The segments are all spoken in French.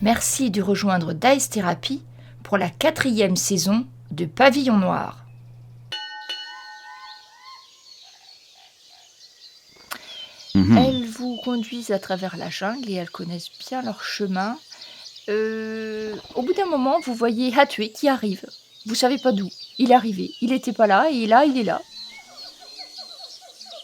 Merci de rejoindre Dice Therapy pour la 4e saison de Pavillon Noir. Elles vous conduisent à travers la jungle et elles connaissent bien leur chemin. Au bout d'un moment, vous voyez Hatue qui arrive. Vous savez pas d'où. Il est arrivé. Il n'était pas là et là, il est là.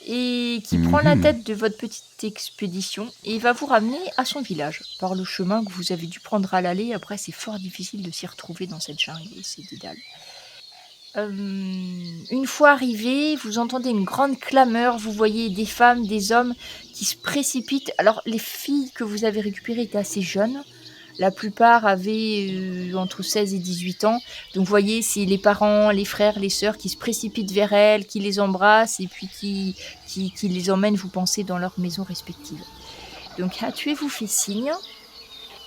Et qui prend la tête de votre petite expédition et va vous ramener à son village par le chemin que vous avez dû prendre à l'aller. Après, c'est fort difficile de s'y retrouver dans cette jungle et c'est dédale. Une fois arrivé, vous entendez une grande clameur, vous voyez des femmes, des hommes qui se précipitent. Alors, les filles que vous avez récupérées étaient assez jeunes. La plupart avaient entre 16 et 18 ans. Donc, vous voyez, c'est les parents, les frères, les sœurs qui se précipitent vers elles, qui les embrassent et puis qui les emmènent, vous pensez, dans leurs maisons respectives. Donc, Hatue vous fait signe.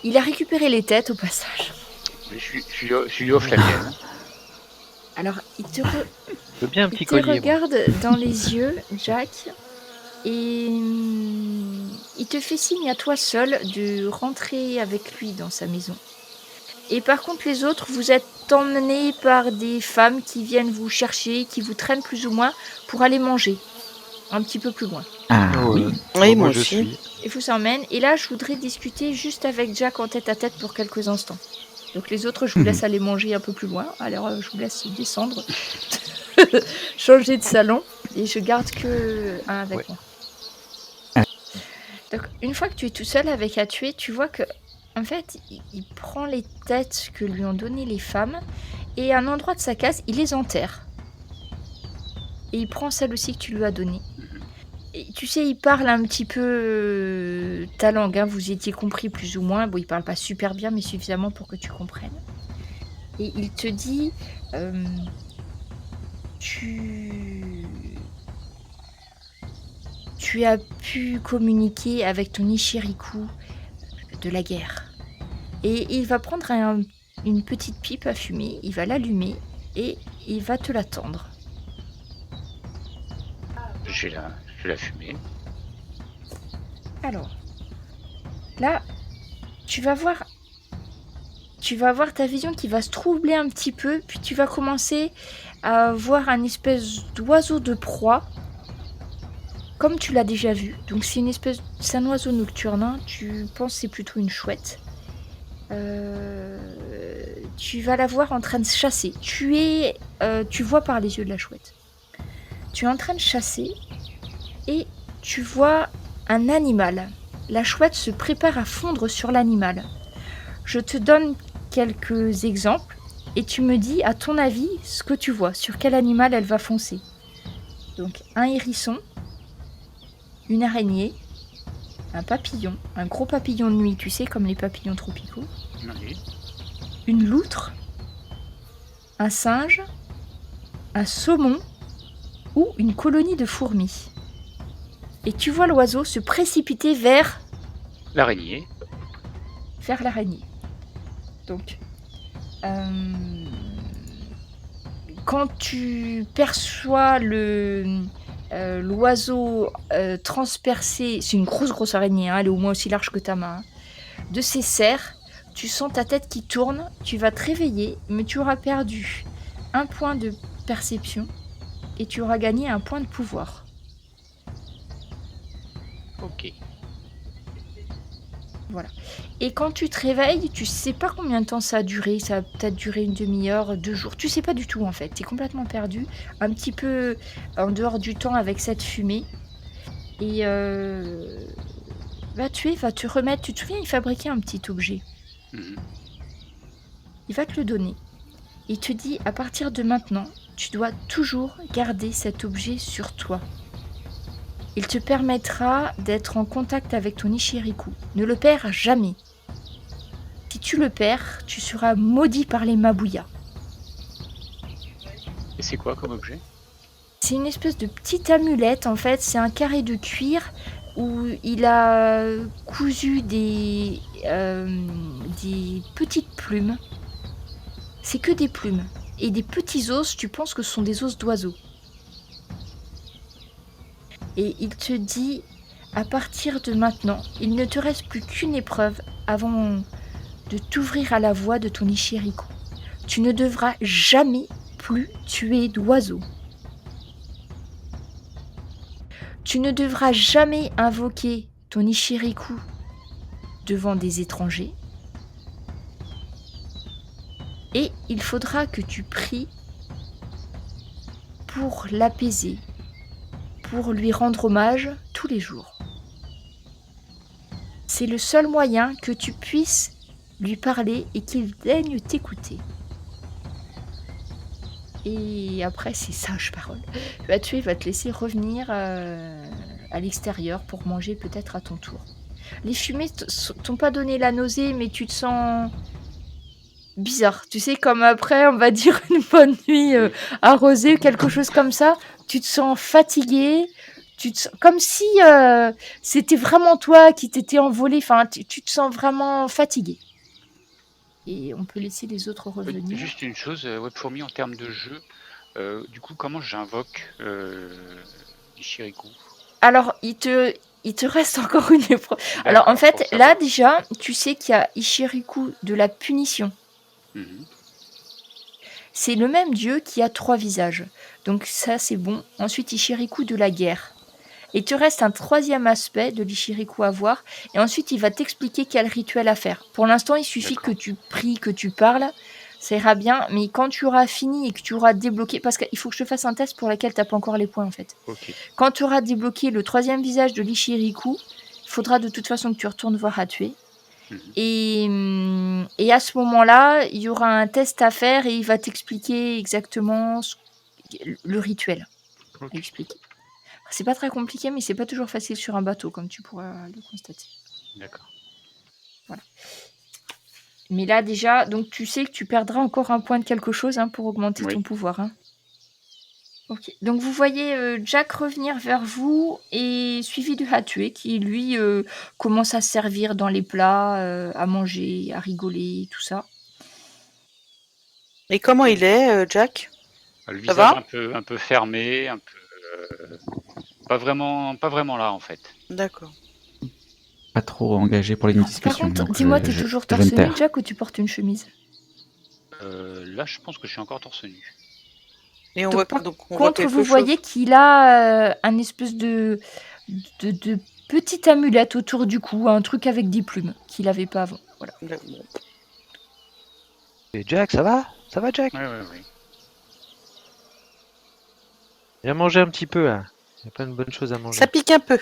Il a récupéré les têtes au passage. Je lui offre la mienne. Alors, il te bien un petit collier, regarde dans les yeux, Jack, et il te fait signe à toi seul de rentrer avec lui dans sa maison. Et par contre, les autres, vous êtes emmenés par des femmes qui viennent vous chercher, qui vous traînent plus ou moins pour aller manger, un petit peu plus loin. Ah oui, oui, moi aussi. Et vous emmènent. Et là, je voudrais discuter juste avec Jack en tête à tête pour quelques instants. Donc les autres, je vous laisse aller manger un peu plus loin. Alors je vous laisse descendre, changer de salon, et je garde que un avec moi. Donc une fois que tu es tout seul avec Hatue, tu vois que en fait, il prend les têtes que lui ont données les femmes, et à un endroit de sa case, il les enterre. Et il prend celle aussi que tu lui as donnée. Et tu sais, il parle un petit peu ta langue, hein, vous étiez compris plus ou moins. Bon, il parle pas super bien, mais suffisamment pour que tu comprennes. Et il te dit, tu as pu communiquer avec ton Ishiriku de la guerre. Et il va prendre une petite pipe à fumer, il va l'allumer et il va te la tendre. Je vais la fumer. Alors, là, tu vas voir ta vision qui va se troubler un petit peu, puis tu vas commencer à voir un espèce d'oiseau de proie, comme tu l'as déjà vu. Donc c'est un oiseau nocturne, hein. Tu penses que c'est plutôt une chouette. Tu vas la voir en train de chasser. Tu vois par les yeux de la chouette. Tu es en train de chasser et tu vois un animal. La chouette se prépare à fondre sur l'animal. Je te donne quelques exemples et tu me dis, à ton avis, ce que tu vois, sur quel animal elle va foncer. Donc, un hérisson, une araignée, un papillon, un gros papillon de nuit, tu sais, comme les papillons tropicaux, Oui. une loutre, un singe, un saumon ou une colonie de fourmis. Et tu vois l'oiseau se précipiter vers l'araignée. Donc, quand tu perçois l'oiseau transpercé, c'est une grosse araignée, hein, elle est au moins aussi large que ta main, hein, de ses serres, tu sens ta tête qui tourne, tu vas te réveiller, mais tu auras perdu un point de perception et tu auras gagné un point de pouvoir. Ok. Voilà. Et quand tu te réveilles, tu sais pas combien de temps ça a duré. Ça a peut-être duré une demi-heure, 2 jours. Tu sais pas du tout en fait. T'es complètement perdu. Un petit peu en dehors du temps avec cette fumée. Et va te remettre. Tu te souviens, il fabriquait un petit objet. Il va te le donner. Il te dit, à partir de maintenant, tu dois toujours garder cet objet sur toi. Il te permettra d'être en contact avec ton Ishiriku. Ne le perds jamais. Si tu le perds, tu seras maudit par les Mabuya. Et c'est quoi comme objet ? C'est une espèce de petite amulette, en fait. C'est un carré de cuir où il a cousu des petites plumes. C'est que des plumes. Et des petits os, tu penses que ce sont des os d'oiseaux. Et il te dit, à partir de maintenant, il ne te reste plus qu'une épreuve avant de t'ouvrir à la voix de ton Ichiriku. Tu ne devras jamais plus tuer d'oiseaux. Tu ne devras jamais invoquer ton Ichiriku devant des étrangers. Et il faudra que tu pries pour l'apaiser, pour lui rendre hommage tous les jours. C'est le seul moyen que tu puisses lui parler et qu'il daigne t'écouter. Et après, c'est sage parole. Il va te laisser revenir à l'extérieur pour manger peut-être à ton tour. Les fumées t'ont pas donné la nausée, mais tu te sens bizarre. Tu sais, comme après, on va dire une bonne nuit arrosée, quelque chose comme ça. Tu te sens fatigué. Comme si c'était vraiment toi qui t'étais envolé. Enfin, tu te sens vraiment fatigué. Et on peut laisser les autres revenir. Juste une chose, Webfourmi, en termes de jeu, du coup, comment j'invoque Ichiriku? Alors, il te reste encore une épreuve. Alors, en fait, là, déjà, tu sais qu'il y a Ichiriku de la punition. C'est le même dieu qui a 3 visages. Donc ça, c'est bon. Ensuite, Ichiriku de la guerre. Et il te reste un 3e aspect de l'Ichiriku à voir. Et ensuite, il va t'expliquer quel rituel à faire. Pour l'instant, il suffit que tu pries, que tu parles. Ça ira bien. Mais quand tu auras fini et que tu auras débloqué... Parce qu'il faut que je te fasse un test pour lequel tu n'as pas encore les points, en fait. Okay. Quand tu auras débloqué le 3e visage de l'Ichiriku, il faudra de toute façon que tu retournes voir Hatue. Et à ce moment-là, il y aura un test à faire et il va t'expliquer exactement le rituel. Okay. Expliquer. C'est pas très compliqué, mais c'est pas toujours facile sur un bateau, comme tu pourras le constater. D'accord. Voilà. Mais là, déjà, donc tu sais que tu perdras encore un point de quelque chose pour augmenter ton pouvoir. Ok. Donc vous voyez Jack revenir vers vous et suivi de Hatue qui lui commence à servir dans les plats, à manger, à rigoler, tout ça. Et comment il est, Jack? Le visage un peu fermé, un peu pas vraiment là en fait. D'accord. Pas trop engagé pour les discussions. Par contre, dis-moi, t'es toujours torse nu, Jack, ou tu portes une chemise? Là, je pense que je suis encore torse nu. Et on donc, voit vous voyez qu'il a un espèce de petite amulette autour du cou, un truc avec des plumes qu'il n'avait pas avant. Voilà. Et Jack, ça va? Ça va, Jack? Oui. Viens manger un petit peu, là. Il y a plein de bonnes choses à manger. Ça pique un peu.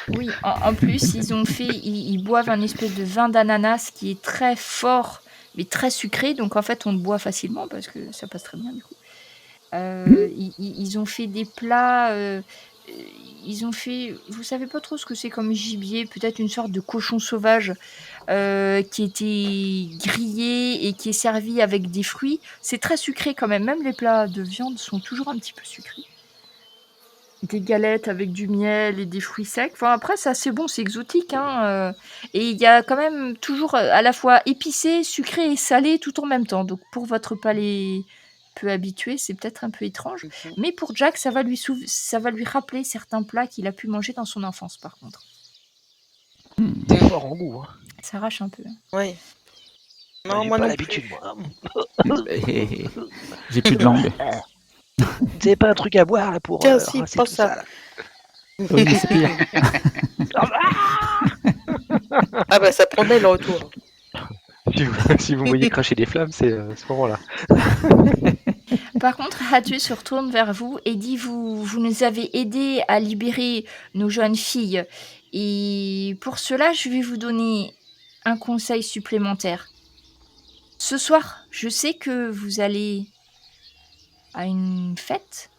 Oui, en plus, ils boivent un espèce de vin d'ananas qui est très fort, mais très sucré. Donc, en fait, on le boit facilement parce que ça passe très bien, du coup. Ils ont fait des plats... ils ont fait... Vous savez pas trop ce que c'est comme gibier. Peut-être une sorte de cochon sauvage qui était grillé et qui est servi avec des fruits. C'est très sucré quand même. Même les plats de viande sont toujours un petit peu sucrés. Des galettes avec du miel et des fruits secs. Enfin, après, c'est assez bon, c'est exotique. Et il y a quand même toujours à la fois épicé, sucré et salé tout en même temps. Donc, pour votre palais peu habitué, c'est peut-être un peu étrange. Mais pour Jack, ça va lui rappeler certains plats qu'il a pu manger dans son enfance, par contre. C'est fort en goût. Ça arrache un peu. Oui. Non, moi non l'habitude, moi. J'ai plus de langue. C'est pas un truc à boire là pour. Tiens, si, pense ça. Oui, c'est pire. Ah bah ça prendrait le retour. Si vous voyez cracher des flammes, c'est ce moment-là. Par contre, Hatue se retourne vers vous et dit vous nous avez aidés à libérer nos jeunes filles. Et pour cela, je vais vous donner un conseil supplémentaire. Ce soir, je sais que vous allez à une fête.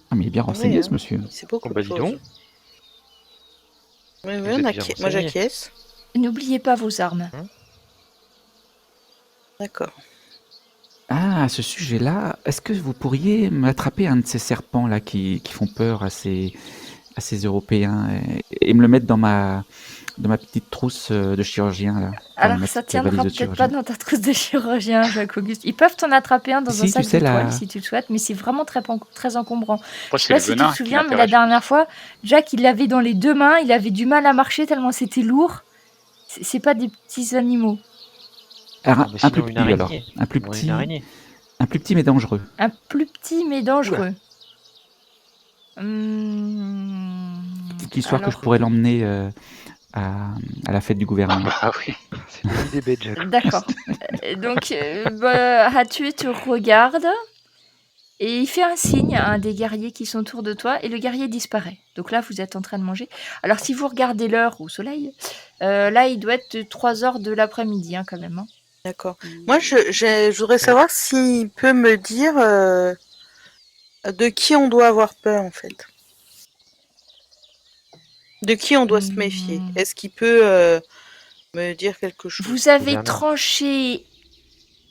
Ah, mais il est bien renseigné, ce monsieur. C'est beaucoup de choses. Oui, moi j'acquiesce. N'oubliez pas vos armes. D'accord. Ah, à ce sujet-là, est-ce que vous pourriez m'attraper un de ces serpents là qui font peur à ces Européens et me le mettre dans ma petite trousse de chirurgien là? Alors ça tiendra peut-être pas dans ta trousse de chirurgien, Jacques-Auguste. Ils peuvent t'en attraper un dans un sac de toile si tu le souhaites, mais c'est vraiment très encombrant. Je sais pas si tu te souviens, mais la dernière fois, Jack il l'avait dans les 2 mains, il avait du mal à marcher tellement c'était lourd. C'est pas des petits animaux. Alors, mais un plus sinon, une petit alors. araignée. Un plus Ouais, petit, une araignée. un plus petit mais dangereux. Un plus petit mais dangereux. Histoire que je Alors, pourrais l'emmener à la fête du gouvernement. Ah oui. C'est une idée bête, Jack. d'accord. Donc, Hatue te regarde et il fait un signe à un des guerriers qui sont autour de toi et le guerrier disparaît. Donc là, vous êtes en train de manger. Alors, si vous regardez l'heure au soleil, là, il doit être 3h de l'après-midi quand même. Hein. D'accord. Moi, je voudrais savoir s'il peut me dire de qui on doit avoir peur, en fait. De qui on doit se méfier. Est-ce qu'il peut me dire quelque chose? Vous avez Gouverneur. tranché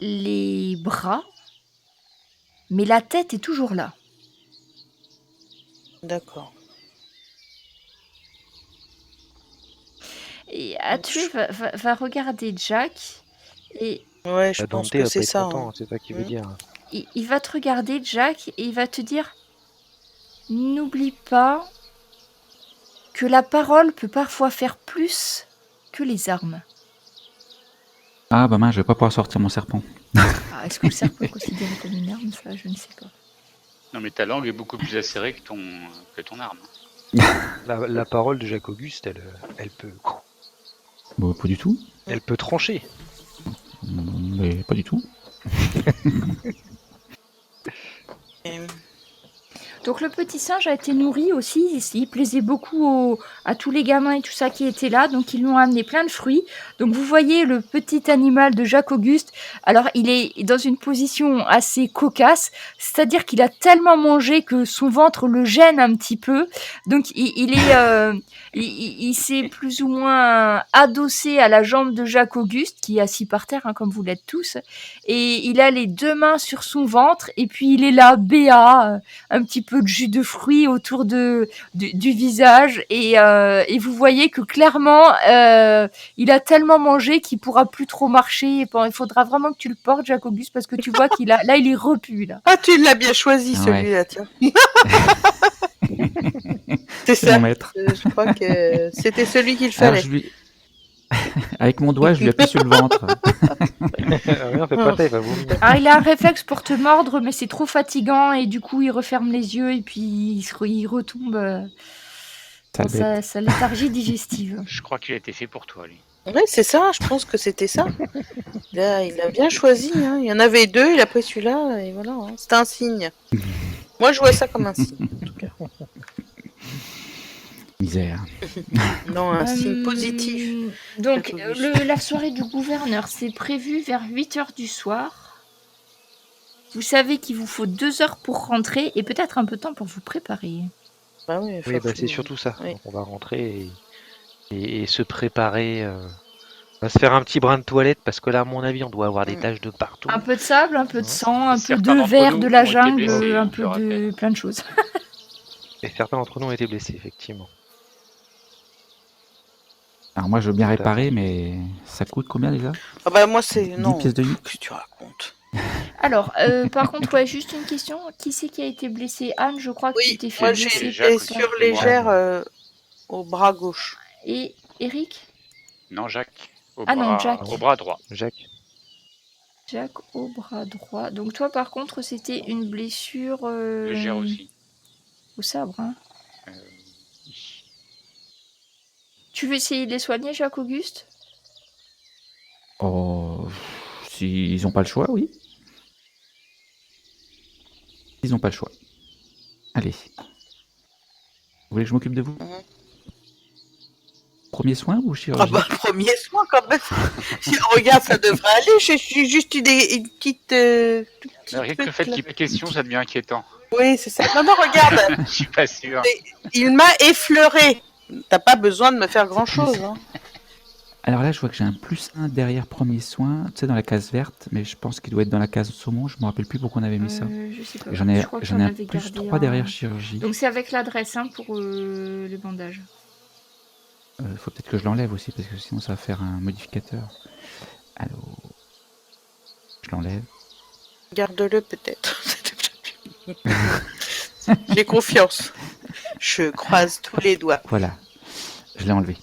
les bras, mais la tête est toujours là. D'accord. Et Hatue va regarder Jack et Ouais, je La pense Dante que va pas c'est être ça. content, Hein. c'est ça qui veut dire. il va te regarder, Jack, et il va te dire n'oublie pas que la parole peut parfois faire plus que les armes. Ah bah mince, je vais pas pouvoir sortir mon serpent. Ah, est-ce que le serpent est considéré comme une arme? Ça, je ne sais pas. Non, mais ta langue est beaucoup plus acérée que ton arme. La parole de Jacques Auguste, elle peut Bon, pas du tout. trancher. Mais pas du tout. Et- Donc le petit singe a été nourri aussi, il plaisait beaucoup à tous les gamins et tout ça qui étaient là, donc ils lui ont amené plein de fruits. Donc vous voyez le petit animal de Jacques Auguste, alors il est dans une position assez cocasse, c'est-à-dire qu'il a tellement mangé que son ventre le gêne un petit peu, donc il s'est plus ou moins adossé à la jambe de Jacques Auguste, qui est assis par terre, comme vous l'êtes tous, et il a les 2 mains sur son ventre, et puis il est là, béat, un petit peu de jus de fruits autour du visage et vous voyez que clairement il a tellement mangé qu'il pourra plus trop marcher. Bon, il faudra vraiment que tu le portes, Jacques Auguste, parce que tu vois qu'il a là il est repu là. Ah, tu l'as bien choisi Ah celui-là, tiens. C'est C'est ça. mon maître. Je crois que c'était celui qu'il Alors, fallait. je lui... Avec mon doigt, je lui appuie sur le ventre. Rien, fais pas ça, il va vomir. Alors il a un réflexe pour te mordre, mais c'est trop fatigant et du coup il referme les yeux et puis il retombe dans Sale sa léthargie digestive. Je crois qu'il a été fait pour toi, lui. Ouais, c'est ça, je pense que c'était ça. Là, il a bien choisi. Hein. Il y en avait 2, il a pris celui-là, et voilà. Hein. C'était un signe. Moi, je vois ça comme un signe, en tout cas. Misère. Non, un signe positif. Donc, Jacques Auguste. la soirée du gouverneur, c'est prévu vers 8h du soir. Vous savez qu'il vous faut 2 heures pour rentrer et peut-être un peu de temps pour vous préparer. Bah oui, Oui, bah, c'est surtout ça. Oui. Donc, on va rentrer et se préparer. On va se faire un petit brin de toilette parce que là, à mon avis, on doit avoir des taches de partout. Un peu de sable, un peu de sang, un peu Certains de d'entre verre, nous de la ont été jungle, blessés, un je peu le de rappelle. plein de choses. Et certains d'entre nous ont été blessés, effectivement. Alors moi, je veux bien Tout à réparer, mais ça coûte combien déjà? Ah bah moi, c'est... 10 Non, pièces de 8. qu'est-ce que tu racontes? Alors, par contre, ouais, juste une question. Qui c'est qui a été blessé? Anne, je crois que tu Oui, t'es fait moi, blesser. j'ai Jacques des aussi. surlégères au bras gauche. Et Eric? Non, Jacques. Ah non, Jack. Au bras droit. Jacques. Jack au bras droit. Donc toi, par contre, c'était une blessure Légère aussi. au sabre. Hein. Euh, Tu veux essayer de les soigner, Jacques Auguste? Oh, s'ils n'ont pas le choix, oui. Ils n'ont pas le choix. Allez. Vous voulez que je m'occupe de vous? Premier soin ou Ah chirurgie? bah, premier soin, quand même. Regarde, ça devrait aller. Je suis juste une petite... Rien que le fait qu'il y ait question, ça devient inquiétant. Oui, c'est ça. Non, regarde. Je suis pas sûr. Il m'a effleuré. T'as pas besoin de me faire grand-chose. Hein. Alors là, je vois que j'ai un +1 derrière premier soin, tu sais, dans la case verte, mais je pense qu'il doit être dans la case saumon. Je me rappelle plus pourquoi on avait mis ça. Je sais pas. J'en ai, Je crois que j'en t'en ai un avais gardé +3 derrière chirurgie. Donc c'est avec l'adresse pour le bandage. Faut peut-être que je l'enlève aussi, parce que sinon ça va faire un modificateur. Alors, je l'enlève. Garde-le peut-être. J'ai confiance. Je croise tous les doigts. Voilà, je l'ai enlevé.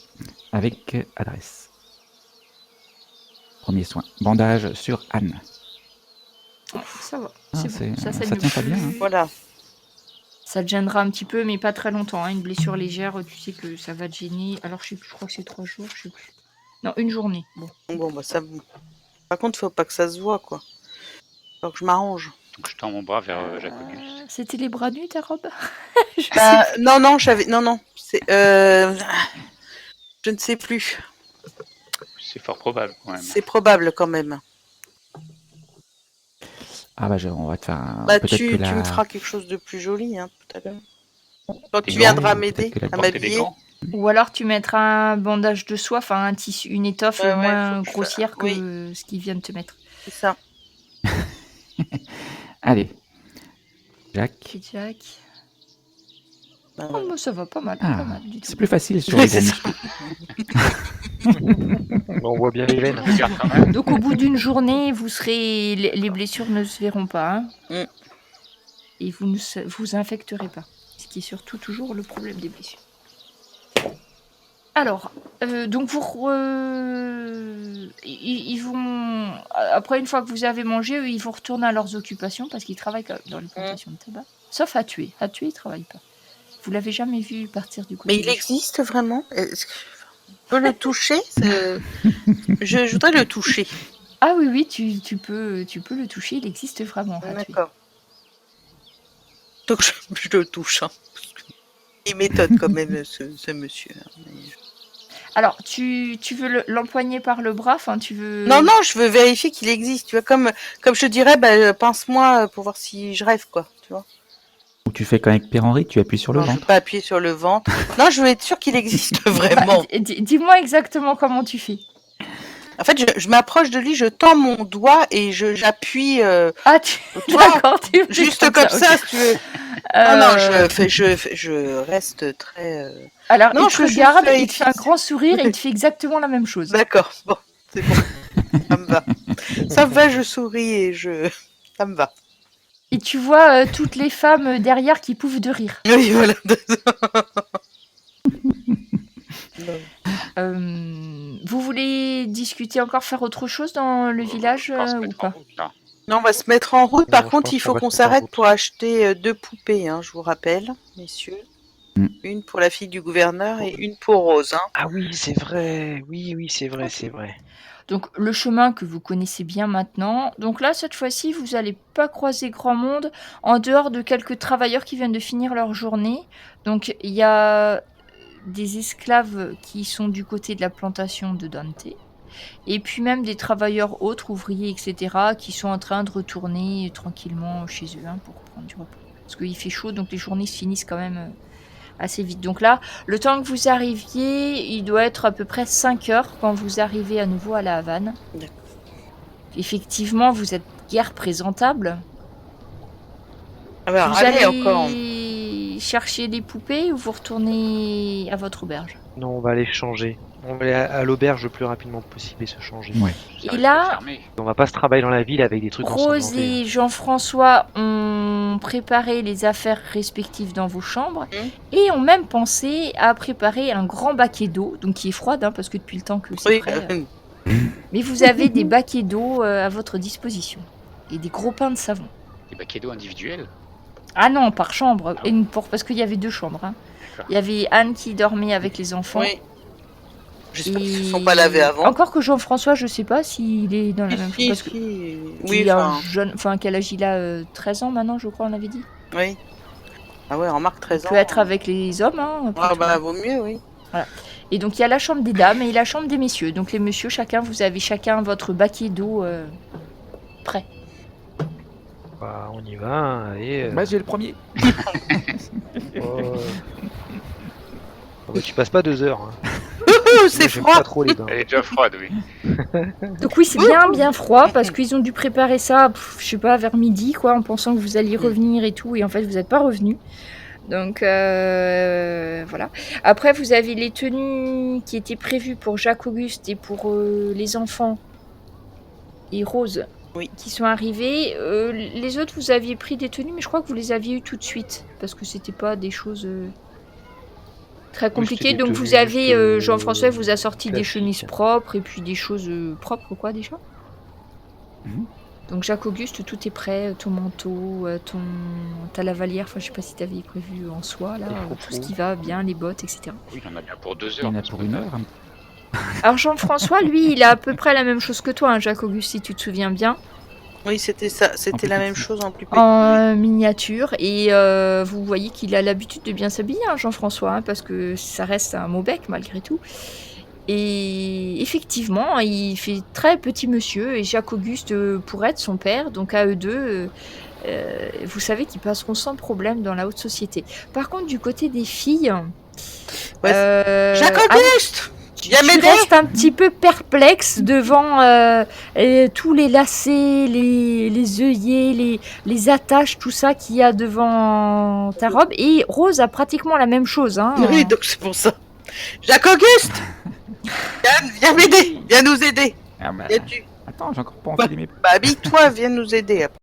Avec adresse. Premier soin. Bandage sur Anne. Ouais, ça va. Ah, C'est bon. Ça ça saigne tient pas plus. bien. Hein. Voilà. Ça te gênera un petit peu, mais pas très longtemps. Hein. Une blessure légère, tu sais que ça va te gêner. Alors, je sais plus, je crois que c'est 3 jours, je sais plus. Non, une journée. Bon. Bon, bah ça. Par contre, faut pas que ça se voit, quoi. Faut que je m'arrange. Donc je tends mon bras vers Jacobus. C'était les bras nus, ta robe? Je sais Bah, non, j'avais. Non. C'est. Je ne sais plus. C'est fort probable quand même. C'est probable quand même. Ah bah on va te faire un... Bah, peut-être tu que la... me feras quelque chose de plus joli, hein, tout à l'heure. Quand Des tu viendras gants, m'aider peut-être que à la- Porter des m'habiller. gants. Ou alors tu mettras un bandage de soie, enfin un tissu, une étoffe Ouais, moins faut que je grossière fasse- que ce qu'ils viennent te mettre. C'est ça. Allez. Jack. Ok, Jack. Bah, Oh, bah, ça va pas mal, Ah, pas mal du tout. c'est plus facile sur les C'est gros ça. muscles. On voit bien les veines. Regarde quand même. Donc au bout d'une journée, vous serez, les blessures ne se verront pas, hein. Mm. Et vous ne vous infecterez pas, ce qui est surtout toujours le problème des blessures. Alors, donc ils vont, après une fois que vous avez mangé, eux, ils vont retourner à leurs occupations parce qu'ils travaillent quand même dans les plantations de tabac. Sauf à tuer, ils travaillent pas. Vous l'avez jamais vu partir du côté. Mais il existe vraiment? Est-ce que je peux le toucher? Je voudrais le toucher. Ah oui, tu peux le toucher, il existe vraiment. Hatui. D'accord. Donc je le touche. Hein. Il m'étonne quand même ce monsieur. Hein. Alors, tu veux l'empoigner par le bras, enfin tu veux. Non, je veux vérifier qu'il existe. Tu vois, comme je te dirais, bah, pince-moi pour voir si je rêve, quoi. Tu vois. Ou tu fais comme avec Pierre-Henri, tu appuies sur le Non, je veux ventre. pas appuyer sur le ventre. Non, je veux être sûre qu'il existe vraiment. Bah, dis-moi exactement comment tu fais. En fait, je m'approche de lui, je tends mon doigt et j'appuie. Ah, Tu vois, d'accord, tu fais juste comme ça, ok. si tu veux. Euh, Non, je reste très. Alors, Non, il je te veux juste regarde, il te vérifier. fait un grand sourire et il te fait exactement la même chose. D'accord, bon, c'est bon. Ça me va. Ça me va, je souris et ça me va. Et tu vois toutes les femmes derrière qui pouffent de rire. Oui, voilà. Vous voulez discuter encore, faire autre chose dans le village On va se ou mettre en pas? route, là. Non, on va se mettre en route. Par Non, je contre, pense il qu'on faut va qu'on se mettre en s'arrête route. pour acheter 2 poupées, hein, je vous rappelle, messieurs. Mm. Une pour la fille du gouverneur et une pour Rose. Hein. Ah oui, c'est vrai. Oui, c'est vrai, c'est vrai. Donc le chemin que vous connaissez bien maintenant. Donc là, cette fois-ci, vous n'allez pas croiser grand monde en dehors de quelques travailleurs qui viennent de finir leur journée. Donc il y a des esclaves qui sont du côté de la plantation de Dante. Et puis même des travailleurs autres, ouvriers, etc., qui sont en train de retourner tranquillement chez eux hein, pour prendre du repos. Parce qu'il fait chaud, donc les journées se finissent quand même assez vite. Donc là, le temps que vous arriviez, il doit être à peu près 5 heures quand vous arrivez à nouveau à la Havane. D'accord. Effectivement, vous êtes guère présentable. Alors, vous allez allez encore. chercher des poupées ou vous retournez à votre auberge? Non, on va aller changer. On va aller à l'auberge le plus rapidement possible et se changer. Ouais. Ça Et risque là- de fermer. On va pas se travailler dans la ville avec des trucs Rose ensanglantés. et Jean-François ont préparé les affaires respectives dans vos chambres et ont même pensé à préparer un grand baquet d'eau, donc qui est froide hein, parce que depuis le temps que c'est Oui, prêt. Mais vous avez des baquets d'eau à votre disposition et des gros pains de savon. Des baquets d'eau individuels. Ah non, par chambre, parce qu'il y avait 2 chambres. Hein. D'accord. Il y avait Anne qui dormait avec les enfants. oui. J'espère qu'ils et- ne se sont pas lavés avant. Encore que Jean-François, je sais pas s'il est dans la même chambre. Parce que Oui, il a un enfin, jeune, enfin quel âge il a 13 ans maintenant, je crois, on avait dit. oui. Ah ouais, remarque 13 ans. Il peut être avec les hommes. Hein, après Ah tout. bah, vaut mieux, oui. Et donc il y a la chambre des dames et la chambre des messieurs. Donc les messieurs, vous avez chacun votre baquet d'eau prêt. Bah, on y va. Et, Bah, j'ai le premier. tu passes pas 2 heures. Hein. C'est Moi, j'aime froid. pas trop les bains. Elle est déjà froide, oui. Donc oui, c'est bien froid parce qu'ils ont dû préparer ça, je sais pas, vers midi, quoi, en pensant que vous alliez revenir et tout. Et en fait, vous n'êtes pas revenu. Donc voilà. Après, vous avez les tenues qui étaient prévues pour Jacques-Auguste et pour les enfants et Rose Oui. qui sont arrivés. Les autres, vous aviez pris des tenues, mais je crois que vous les aviez eues tout de suite parce que c'était pas des choses Très compliqué. des Donc tenues vous avez, juste, Jean-François vous a sorti des classiques. chemises propres et puis des choses propres, quoi, déjà. Mhm. Donc Jacques-Auguste, tout est prêt, ton manteau, ta lavalière, enfin je sais pas si t'avais prévu en soi, là, Les tout ce froufrous. qui va bien, les bottes, etc. Oui, il en a bien pour 2 Il y heures. en a c'est pour pas 1 grave. heure. Alors Jean-François, lui, il a à peu près la même chose que toi, hein, Jacques-Auguste, si tu te souviens bien, Oui, c'était ça. C'était plus la même petit. chose en plus petit. en miniature, et vous voyez qu'il a l'habitude de bien s'habiller, hein, Jean-François, hein, parce que ça reste un Maubec malgré tout. Et effectivement, il fait très petit monsieur, et Jacques-Auguste pourrait être son père, donc à eux deux, vous savez qu'ils passeront sans problème dans la haute société. Par contre, du côté des filles, Ouais, Jacques-Auguste, tu viens m'aider. restes un petit peu perplexe devant tous les lacets, les œillets, les attaches, tout ça qu'il y a devant ta robe. Et Rose a pratiquement la même chose. Hein. Oui, donc c'est pour ça. Jacques-Auguste, viens m'aider, viens nous aider. Ah bah, Viens-tu attends, j'ai encore pas enfilé mes... Bah habille-toi, viens nous aider après.